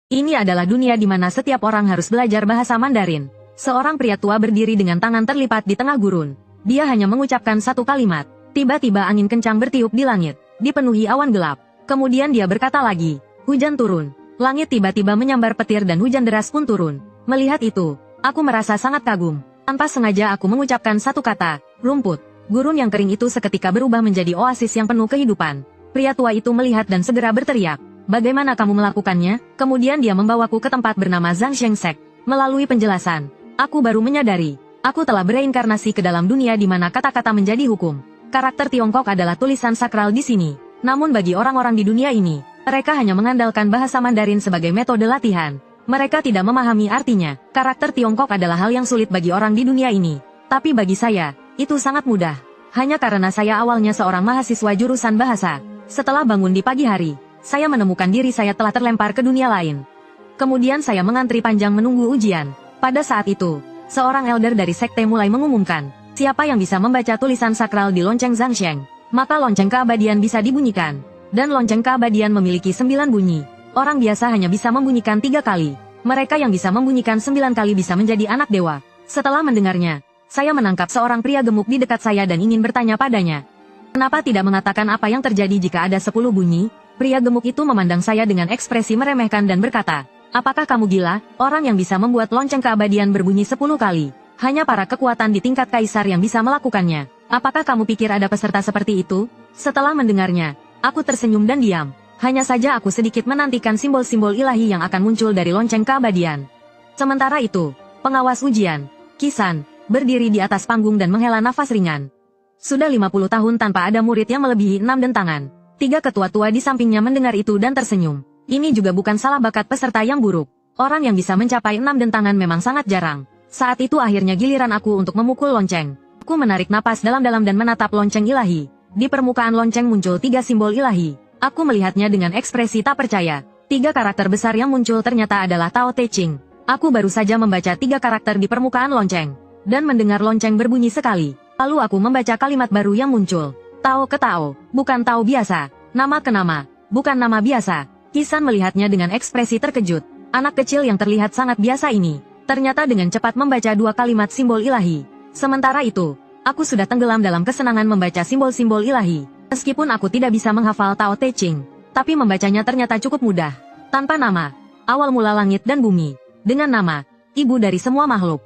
Ini adalah dunia di mana setiap orang harus belajar bahasa Mandarin. Seorang pria tua berdiri dengan tangan terlipat di tengah gurun. Dia hanya mengucapkan satu kalimat. Tiba-tiba angin kencang bertiup di langit, dipenuhi awan gelap. Kemudian dia berkata lagi, hujan turun. Langit tiba-tiba menyambar petir dan hujan deras pun turun. Melihat itu, aku merasa sangat kagum. Tanpa sengaja aku mengucapkan satu kata, rumput. Gurun yang kering itu seketika berubah menjadi oasis yang penuh kehidupan. Pria tua itu melihat dan segera berteriak, bagaimana kamu melakukannya? Kemudian dia membawaku ke tempat bernama Zhang Shengsek. Melalui penjelasan, aku baru menyadari, aku telah bereinkarnasi ke dalam dunia di mana kata-kata menjadi hukum. Karakter Tiongkok adalah tulisan sakral di sini. Namun bagi orang-orang di dunia ini, mereka hanya mengandalkan bahasa Mandarin sebagai metode latihan. Mereka tidak memahami artinya. Karakter Tiongkok adalah hal yang sulit bagi orang di dunia ini. Tapi bagi saya, itu sangat mudah. Hanya karena saya awalnya seorang mahasiswa jurusan bahasa. Setelah bangun di pagi hari, saya menemukan diri saya telah terlempar ke dunia lain. Kemudian saya mengantri panjang menunggu ujian. Pada saat itu, seorang elder dari sekte mulai mengumumkan, siapa yang bisa membaca tulisan sakral di lonceng Zhangsheng, maka lonceng keabadian bisa dibunyikan. Dan lonceng keabadian memiliki 9 bunyi. Orang biasa hanya bisa membunyikan 3 kali. Mereka yang bisa membunyikan 9 kali bisa menjadi anak dewa. Setelah mendengarnya, saya menangkap seorang pria gemuk di dekat saya dan ingin bertanya padanya. Kenapa tidak mengatakan apa yang terjadi jika ada 10 bunyi? Pria gemuk itu memandang saya dengan ekspresi meremehkan dan berkata, apakah kamu gila? Orang yang bisa membuat lonceng keabadian berbunyi 10 kali. Hanya para kekuatan di tingkat kaisar yang bisa melakukannya. Apakah kamu pikir ada peserta seperti itu? Setelah mendengarnya, aku tersenyum dan diam. Hanya saja aku sedikit menantikan simbol-simbol ilahi yang akan muncul dari lonceng keabadian. Sementara itu, pengawas ujian, Kisan, berdiri di atas panggung dan menghela nafas ringan. Sudah 50 tahun tanpa ada murid yang melebihi 6 dentangan. 3 ketua tua di sampingnya mendengar itu dan tersenyum. Ini juga bukan salah bakat peserta yang buruk. Orang yang bisa mencapai 6 dentangan memang sangat jarang. Saat itu akhirnya giliran aku untuk memukul lonceng. Aku menarik napas dalam-dalam dan menatap lonceng ilahi. Di permukaan lonceng muncul 3 simbol ilahi. Aku melihatnya dengan ekspresi tak percaya. 3 karakter besar yang muncul ternyata adalah Tao Te Ching. Aku baru saja membaca 3 karakter di permukaan lonceng. Dan mendengar lonceng berbunyi sekali. Lalu aku membaca kalimat baru yang muncul. Tao ke Tao, bukan Tao biasa. Nama ke nama, bukan nama biasa. Kisan melihatnya dengan ekspresi terkejut. Anak kecil yang terlihat sangat biasa ini, ternyata dengan cepat membaca 2 kalimat simbol ilahi. Sementara itu, aku sudah tenggelam dalam kesenangan membaca simbol-simbol ilahi. Meskipun aku tidak bisa menghafal Tao Te Ching, tapi membacanya ternyata cukup mudah. Tanpa nama, awal mula langit dan bumi. Dengan nama, ibu dari semua makhluk.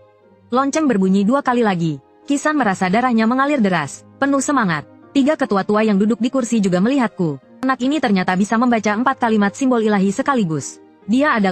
Lonceng berbunyi 2 kali lagi. Kisan merasa darahnya mengalir deras, penuh semangat. 3 ketua tua yang duduk di kursi juga melihatku. Anak ini ternyata bisa membaca 4 kalimat simbol ilahi sekaligus. Dia adalah